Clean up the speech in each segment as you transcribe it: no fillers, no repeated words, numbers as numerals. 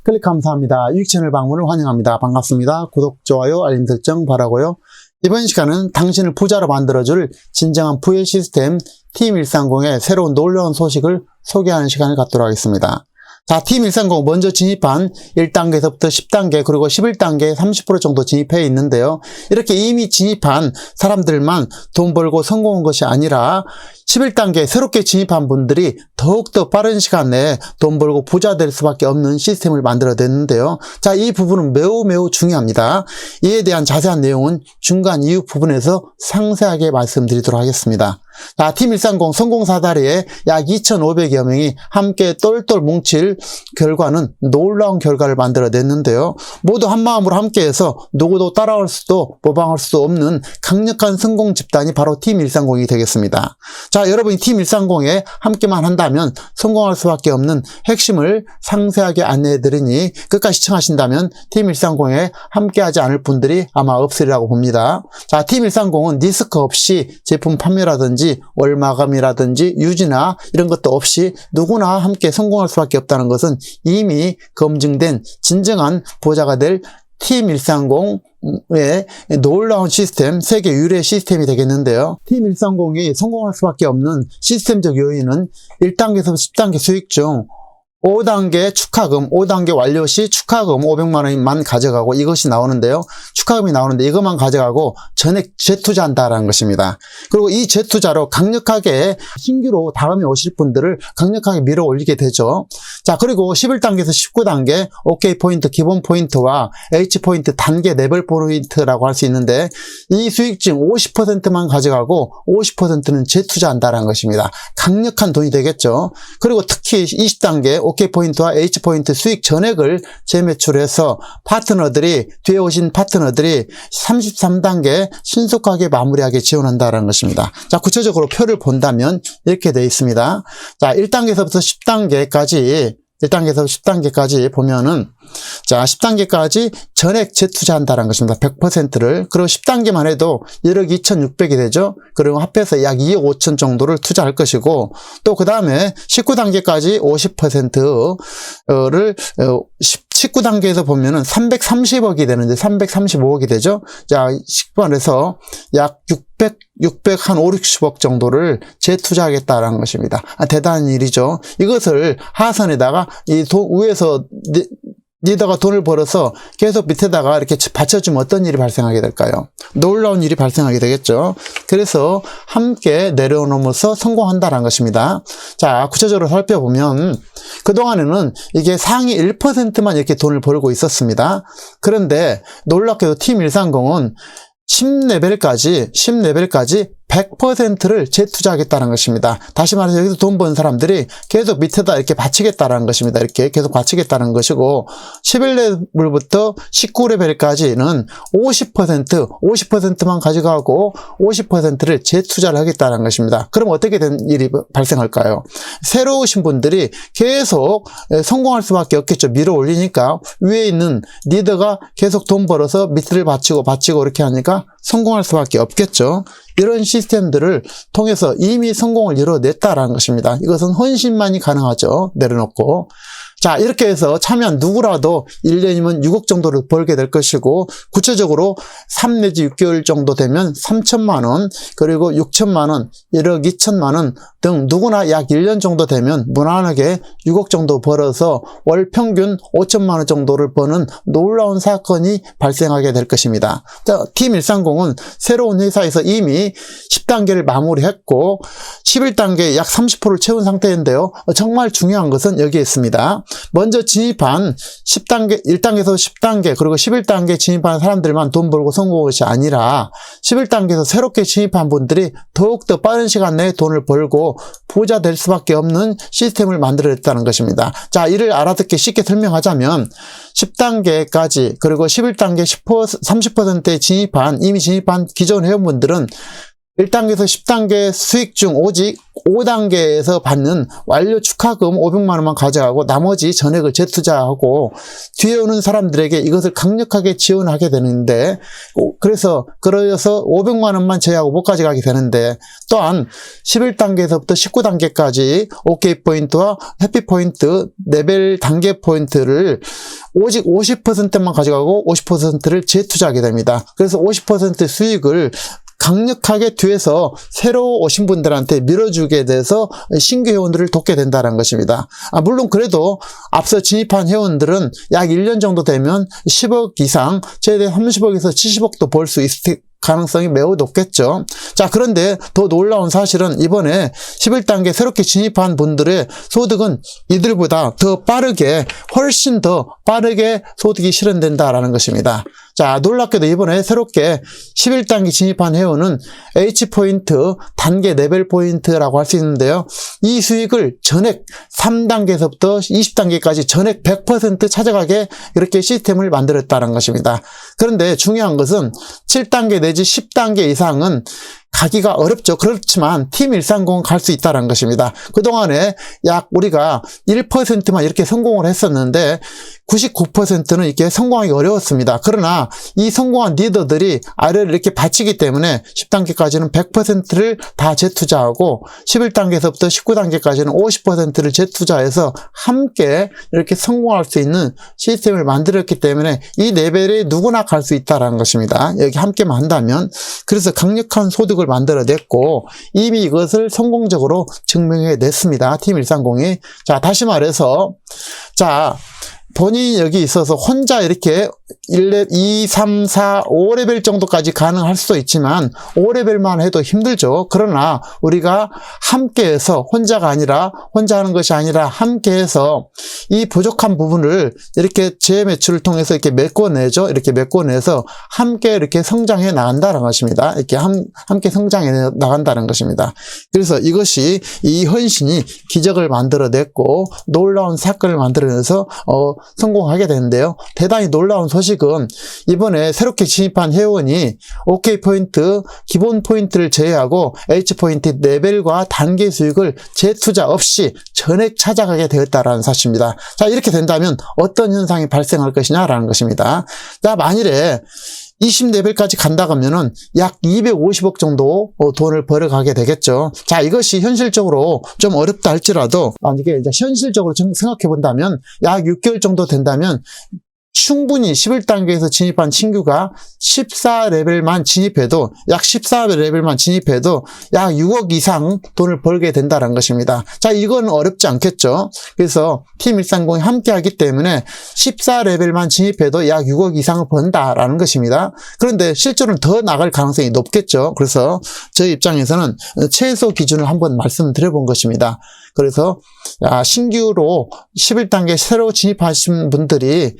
클릭 감사합니다. 유익채널 방문을 환영합니다. 반갑습니다. 구독, 좋아요, 알림 설정 바라고요. 이번 시간은 당신을 부자로 만들어줄 진정한 부의 시스템 T130의 새로운 놀라운 소식을 소개하는 시간을 갖도록 하겠습니다. 자, T130 먼저 진입한 1단계에서부터 10단계 그리고 11단계 30% 정도 진입해 있는데요. 이렇게 이미 진입한 사람들만 돈 벌고 성공한 것이 아니라 11단계 새롭게 진입한 분들이 더욱더 빠른 시간 내에 돈 벌고 부자 될 수밖에 없는 시스템을 만들어냈는데요. 자, 이 부분은 매우 중요합니다. 이에 대한 자세한 내용은 중간 이후 부분에서 상세하게 말씀드리도록 하겠습니다. 자, T130 성공 사다리에 약 2,500여 명이 함께 똘똘 뭉칠 결과는 놀라운 결과를 만들어냈는데요. 모두 한마음으로 함께해서 누구도 따라올 수도 모방할 수도 없는 강력한 성공 집단이 바로 T130이 되겠습니다. 자, 여러분이 T130에 함께만 한다면 성공할 수밖에 없는 핵심을 상세하게 안내해드리니 끝까지 시청하신다면 T130에 함께하지 않을 분들이 아마 없으리라고 봅니다. 자, T130은 리스크 없이 제품 판매라든지 월 마감이라든지 유지나 이런 것도 없이 누구나 함께 성공할 수밖에 없다는 것은 이미 검증된 진정한 부자가 될 T130의 놀라운 시스템, 세계 유례 시스템이 되겠는데요. T130이 성공할 수밖에 없는 시스템적 요인은 1단계에서 10단계 수익 중 5단계 축하금, 5단계 완료 시 축하금 500만 원만 가져가고 이것이 나오는데요. 축하금이 나오는데 이것만 가져가고 전액 재투자한다라는 것입니다. 그리고 이 재투자로 강력하게 신규로 다음에 오실 분들을 강력하게 밀어 올리게 되죠. 자, 그리고 11단계에서 19단계 OK 포인트, 기본 포인트와 H 포인트 단계 레벨 포인트라고 할 수 있는데 이 수익 중 50%만 가져가고 50%는 재투자한다라는 것입니다. 강력한 돈이 되겠죠. 그리고 특히 20단계 OK 포인트와 H 포인트 수익 전액을 재매출해서 파트너들이 뒤에 오신 파트너들이 33단계 신속하게 마무리하게 지원한다는 것입니다. 자, 구체적으로 표를 본다면 이렇게 되어 있습니다. 자, 1단계에서부터 10단계까지 보면은 자, 10단계까지 전액 재투자한다는 것입니다. 100%를. 그리고 10단계만 해도 1억 2,600이 되죠. 그리고 합해서 약 2억 5천 정도를 투자할 것이고 또 그 다음에 19단계까지 50%를 19단계에서 보면은 330억이 되는데 335억이 되죠. 자, 10번에서 약 600, 한 5, 60억 정도를 재투자하겠다라는 것입니다. 대단한 일이죠. 이것을 하선에다가 위에서 리더가 돈을 벌어서 계속 밑에다가 이렇게 받쳐주면 어떤 일이 발생하게 될까요? 놀라운 일이 발생하게 되겠죠. 그래서 함께 내려놓으면서 성공한다는 것입니다. 자, 구체적으로 살펴보면 그동안에는 이게 상위 1%만 이렇게 돈을 벌고 있었습니다. 그런데 놀랍게도 T130은 10레벨까지 100%를 재투자하겠다는 것입니다. 다시 말해서 여기서 돈 버는 사람들이 계속 밑에다 이렇게 바치겠다는 것입니다. 이렇게 계속 바치겠다는 것이고 11레벨부터 19레벨까지는 50%만 가져가고 50%를 재투자를 하겠다는 것입니다. 그럼 어떻게 된 일이 발생할까요? 새로 오신 분들이 계속 성공할 수밖에 없겠죠. 밀어 올리니까 위에 있는 리더가 계속 돈 벌어서 밑을 바치고 이렇게 하니까 성공할 수밖에 없겠죠. 이런 시스템들을 통해서 이미 성공을 이뤄냈다라는 것입니다. 이것은 헌신만이 가능하죠. 내려놓고. 자, 이렇게 해서 참여한 누구라도 1년이면 6억 정도를 벌게 될 것이고 구체적으로 3 내지 6개월 정도 되면 3천만 원 그리고 6천만 원, 1억 2천만 원 등 누구나 약 1년 정도 되면 무난하게 6억 정도 벌어서 월 평균 5천만 원 정도를 버는 놀라운 사건이 발생하게 될 것입니다. 자, T130은 새로운 회사에서 이미 10단계를 마무리했고 11단계 약 30%를 채운 상태인데요. 정말 중요한 것은 여기에 있습니다. 먼저 진입한 10단계, 1단계에서 10단계 그리고 11단계 진입한 사람들만 돈 벌고 성공한 것이 아니라 11단계에서 새롭게 진입한 분들이 더욱더 빠른 시간 내에 돈을 벌고 부자 될 수밖에 없는 시스템을 만들어냈다는 것입니다. 자, 이를 알아듣기 쉽게 설명하자면 10단계까지 그리고 11단계 30%에 이미 진입한 기존 회원분들은 1단계에서 10단계 수익 중 오직 5단계에서 받는 완료 축하금 500만 원만 가져가고 나머지 전액을 재투자하고 뒤에 오는 사람들에게 이것을 강력하게 지원하게 되는데, 그래서 500만 원만 제외하고 못 가져가게 되는데, 또한 11단계에서부터 19단계까지 OK 포인트와 해피 포인트 레벨 단계 포인트를 오직 50%만 가져가고 50%를 재투자하게 됩니다. 그래서 50% 수익을 강력하게 뒤에서 새로 오신 분들한테 밀어주게 돼서 신규 회원들을 돕게 된다는 것입니다. 물론 그래도 앞서 진입한 회원들은 약 1년 정도 되면 10억 이상, 최대 30억에서 70억도 벌 수 있을 가능성이 매우 높겠죠. 자, 그런데 더 놀라운 사실은 이번에 11단계 새롭게 진입한 분들의 소득은 이들보다 더 빠르게, 훨씬 더 빠르게 소득이 실현된다라는 것입니다. 자, 놀랍게도 이번에 새롭게 11단계 진입한 회원은 H포인트, 단계 레벨 포인트라고 할 수 있는데요. 이 수익을 전액 3단계에서부터 20단계까지 전액 100% 찾아가게 이렇게 시스템을 만들었다는 것입니다. 그런데 중요한 것은 7단계 내지 10단계 이상은 가기가 어렵죠. 그렇지만 팀 130은 갈 수 있다는 것입니다. 그동안에 약 우리가 1%만 이렇게 성공을 했었는데 99%는 이렇게 성공하기 어려웠습니다. 그러나 이 성공한 리더들이 아래를 이렇게 바치기 때문에 10단계까지는 100%를 다 재투자하고 11단계에서부터 19단계까지는 50%를 재투자해서 함께 이렇게 성공할 수 있는 시스템을 만들었기 때문에 이 레벨에 누구나 갈 수 있다는 것입니다. 여기 함께만 한다면. 그래서 강력한 소득을 만들어냈고 이미 이것을 성공적으로 증명해냈습니다. 팀 130이. 자, 다시 말해서, 자, 본인이 여기 있어서 혼자 이렇게 1레벨, 2, 3, 4, 5레벨 정도까지 가능할 수도 있지만 5레벨만 해도 힘들죠. 그러나 우리가 함께해서 혼자 하는 것이 아니라 함께해서 이 부족한 부분을 이렇게 재매출을 통해서 이렇게 메꿔내죠. 이렇게 메꿔내서 함께 이렇게 성장해 나간다는 것입니다. 이렇게 함께 성장해 나간다는 것입니다. 그래서 이것이 이 헌신이 기적을 만들어냈고 놀라운 사건을 만들어내서 성공하게 되는데요. 대단히 놀라운 소식은 이번에 새롭게 진입한 회원이 OK 포인트, 기본 포인트를 제외하고 H 포인트 레벨과 단계 수익을 재투자 없이 전액 찾아가게 되었다라는 사실입니다. 자, 이렇게 된다면 어떤 현상이 발생할 것이냐라는 것입니다. 자, 만일에 20레벨까지 간다고 하면은 약 250억 정도 돈을 벌어가게 되겠죠. 자, 이것이 현실적으로 좀 어렵다 할지라도, 이게 이제 현실적으로 좀 생각해 본다면 약 6개월 정도 된다면 충분히 11단계에서 진입한 친구가 14레벨만 진입해도, 약 14레벨만 진입해도 약 6억 이상 돈을 벌게 된다는 것입니다. 자, 이건 어렵지 않겠죠. 그래서 팀 130이 함께 하기 때문에 14레벨만 진입해도 약 6억 이상을 번다라는 것입니다. 그런데 실제로는 더 나갈 가능성이 높겠죠. 그래서 저희 입장에서는 최소 기준을 한번 말씀드려 본 것입니다. 그래서 신규로 11단계 새로 진입하신 분들이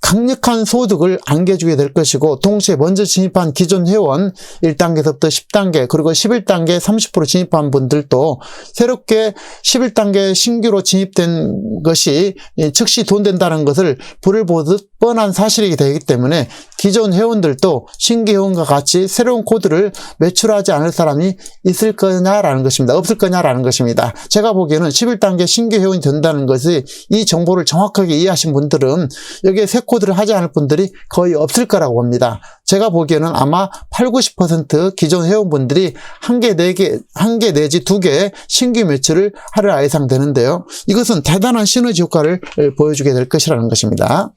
강력한 소득을 안겨주게 될 것이고, 동시에 먼저 진입한 기존 회원 1단계에서부터 10단계 그리고 11단계 30% 진입한 분들도 새롭게 11단계 신규로 진입된 것이 즉시 돈 된다는 것을 불을 보듯 뻔한 사실이기 되기 때문에 기존 회원들도 신규 회원과 같이 새로운 코드를 매출하지 않을 사람이 있을 거냐라는 것입니다. 없을 거냐라는 것입니다. 제가 보기에는 11단계 신규 회원이 된다는 것이, 이 정보를 정확하게 이해하신 분들은 여기에 새 코드를 하지 않을 분들이 거의 없을 거라고 봅니다. 제가 보기에는 아마 80-90% 기존 회원분들이 한 개 내지 2개 신규 매출을 하루 이상 되는데요. 이것은 대단한 시너지 효과를 보여주게 될 것이라는 것입니다.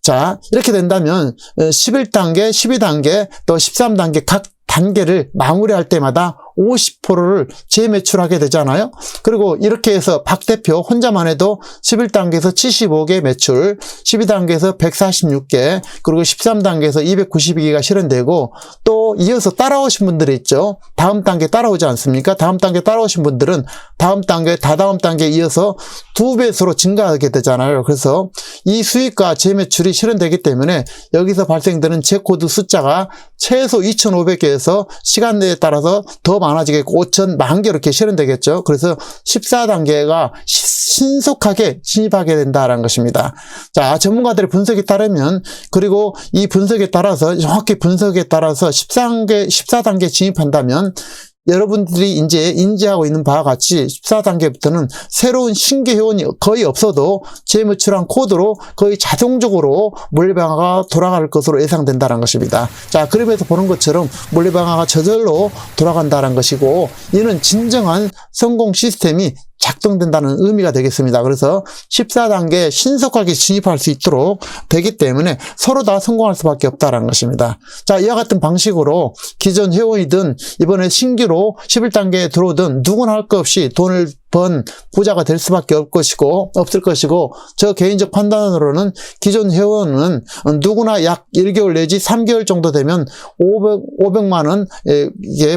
자, 이렇게 된다면 11단계, 12단계, 또 13단계 각 단계를 마무리할 때마다 50%를 재매출하게 되잖아요. 그리고 이렇게 해서 박 대표 혼자만 해도 11단계에서 75개 매출, 12단계에서 146개, 그리고 13단계에서 292개가 실현되고, 또 이어서 따라오신 분들이 있죠. 다음 단계 따라오지 않습니까? 다음 단계 따라오신 분들은 다음 단계, 다다음 단계에 이어서 2배수로 증가하게 되잖아요. 그래서 이 수익과 재매출이 실현되기 때문에 여기서 발생되는 Z코드 숫자가 최소 2,500개에서 시간 내에 따라서 더 많아지겠고 5,000, 10,000개 이렇게 실현되겠죠. 그래서 14단계가 신속하게 진입하게 된다는 것입니다. 자, 전문가들의 분석에 따르면, 그리고 이 분석에 따라서, 정확히 분석에 따라서 14단계 진입한다면 여러분들이 이제 인지하고 있는 바와 같이 14단계부터는 새로운 신규 회원이 거의 없어도 재매출한 코드로 거의 자동적으로 물레방아가 돌아갈 것으로 예상된다는 것입니다. 자, 그림에서 보는 것처럼 물레방아가 저절로 돌아간다는 것이고, 이는 진정한 성공 시스템이 작동된다는 의미가 되겠습니다. 그래서 14단계에 신속하게 진입할 수 있도록 되기 때문에 서로 다 성공할 수밖에 없다는 것입니다. 자, 이와 같은 방식으로 기존 회원이든 이번에 신규로 11단계에 들어오든 누구나 할 것 없이 돈을 번 부자가 될 수밖에 없을 것이고, 저 개인적 판단으로는 기존 회원은 누구나 약 1개월 내지 3개월 정도 되면 500만 원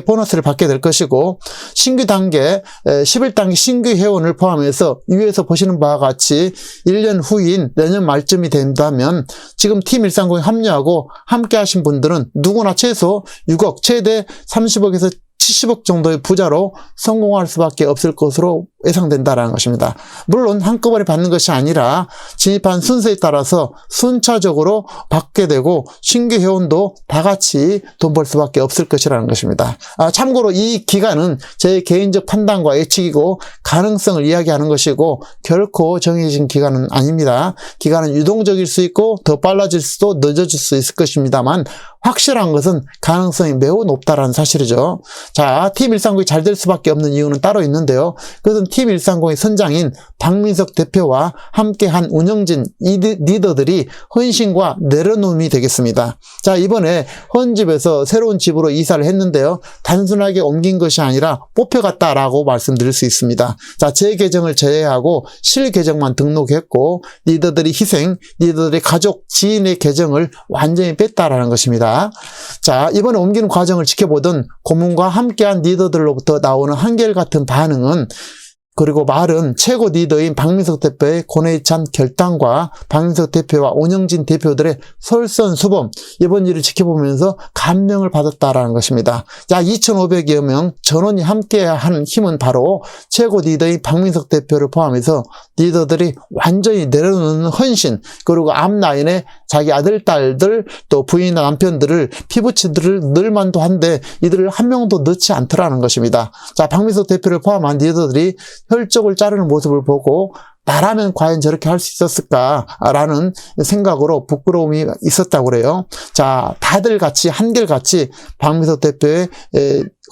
보너스를 받게 될 것이고, 신규 단계 11단계 신규 회원을 포함해서 위에서 보시는 바와 같이 1년 후인 내년 말쯤이 된다면 지금 팀 130에 합류하고 함께 하신 분들은 누구나 최소 6억, 최대 30억에서 70억 정도의 부자로 성공할 수밖에 없을 것으로 예상된다는 것입니다. 물론 한꺼번에 받는 것이 아니라 진입한 순서에 따라서 순차적으로 받게 되고, 신규 회원도 다 같이 돈 벌 수밖에 없을 것이라는 것입니다. 참고로 이 기간은 제 개인적 판단과 예측이고 가능성을 이야기하는 것이고 결코 정해진 기간은 아닙니다. 기간은 유동적일 수 있고 더 빨라질 수도 늦어질 수 있을 것입니다만, 확실한 것은 가능성이 매우 높다는 사실이죠. 자, 팀 130이 잘 될 수밖에 없는 이유는 따로 있는데요. 그것은 팀 130의 선장인 박민석 대표와 함께한 운영진 리더들이 헌신과 내려놓음이 되겠습니다. 자, 이번에 헌집에서 새로운 집으로 이사를 했는데요. 단순하게 옮긴 것이 아니라 뽑혀갔다라고 말씀드릴 수 있습니다. 자, 제 계정을 제외하고 실 계정만 등록했고, 리더들이 희생, 리더들의 가족, 지인의 계정을 완전히 뺐다라는 것입니다. 자, 이번에 옮기는 과정을 지켜보던 고문과 함께한 리더들로부터 나오는 한결같은 반응은, 그리고 말은 최고 리더인 박민석 대표의 고뇌찬 결단과 박민석 대표와 운영진 대표들의 솔선수범, 이번 일을 지켜보면서 감명을 받았다라는 것입니다. 자, 2,500여 명 전원이 함께한 힘은 바로 최고 리더인 박민석 대표를 포함해서 리더들이 완전히 내려놓는 헌신, 그리고 앞라인에 자기 아들, 딸들, 또 부인이나 남편들을, 피부치들을 늘만도 한데 이들을 한 명도 넣지 않더라는 것입니다. 자, 박민석 대표를 포함한 리더들이 혈족을 자르는 모습을 보고 나라면 과연 저렇게 할 수 있었을까라는 생각으로 부끄러움이 있었다고 그래요. 자, 다들 같이 한결같이 박민석 대표의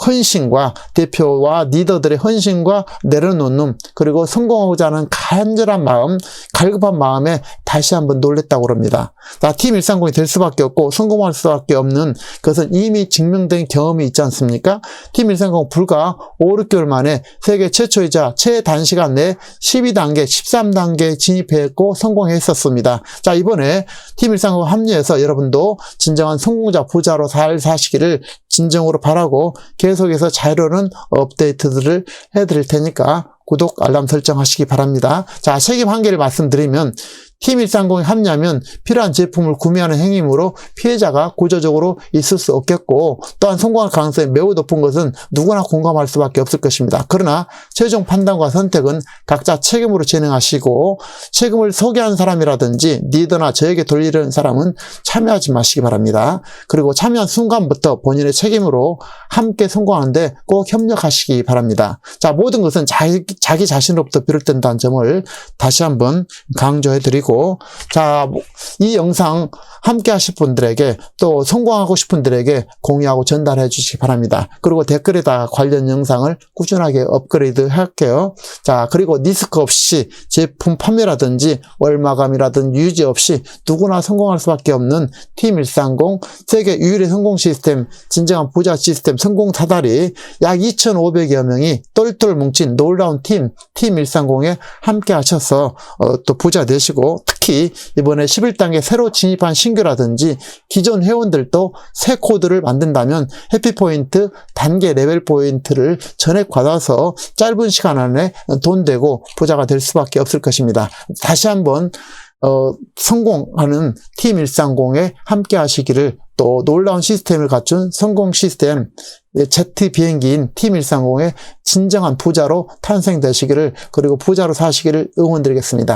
헌신과 대표와 리더들의 헌신과 내려놓는, 그리고 성공하고자 하는 간절한 마음, 갈급한 마음에 다시 한번 놀랬다고 합니다. 자, 팀 130이 될 수밖에 없고 성공할 수밖에 없는 것은 이미 증명된 경험이 있지 않습니까? 팀 130 불과 5, 6개월 만에 세계 최초이자 최단시간 내에 12단계, 13단계에 진입했고 성공했었습니다. 자, 이번에 팀 130 합류해서 여러분도 진정한 성공자, 부자로 잘 사시기를 진정으로 바라고, 계속해서 자료는 업데이트들을 해드릴 테니까 구독, 알람 설정하시기 바랍니다. 자, 책임 한계를 말씀드리면, 팀 130에 합류하면 필요한 제품을 구매하는 행위이므로 피해자가 구조적으로 있을 수 없겠고, 또한 성공할 가능성이 매우 높은 것은 누구나 공감할 수밖에 없을 것입니다. 그러나 최종 판단과 선택은 각자 책임으로 진행하시고, 책임을 소개한 사람이라든지 리더나 저에게 돌리려는 사람은 참여하지 마시기 바랍니다. 그리고 참여한 순간부터 본인의 책임으로 함께 성공하는데 꼭 협력하시기 바랍니다. 자, 모든 것은 자기 자신으로부터 비롯된다는 점을 다시 한번 강조해 드리고, 자, 이 영상 함께 하실 분들에게, 또 성공하고 싶은 분들에게 공유하고 전달해 주시기 바랍니다. 그리고 댓글에다 관련 영상을 꾸준하게 업그레이드 할게요. 자, 그리고 리스크 없이 제품 판매라든지 월마감이라든지 유지 없이 누구나 성공할 수밖에 없는 팀 130, 세계 유일의 성공 시스템, 진정한 부자 시스템 성공 사다리, 약 2,500여 명이 똘똘 뭉친 놀라운 팀 130에 함께 하셔서 또 부자 되시고, 특히 이번에 11단계 새로 진입한 신규라든지 기존 회원들도 새 코드를 만든다면 해피포인트, 단계 레벨 포인트를 전액 받아서 짧은 시간 안에 돈 되고 부자가 될 수밖에 없을 것입니다. 다시 한번 성공하는 팀 130에 함께 하시기를, 또 놀라운 시스템을 갖춘 성공 시스템 제트 비행기인 팀 130의 진정한 부자로 탄생되시기를, 그리고 부자로 사시기를 응원드리겠습니다.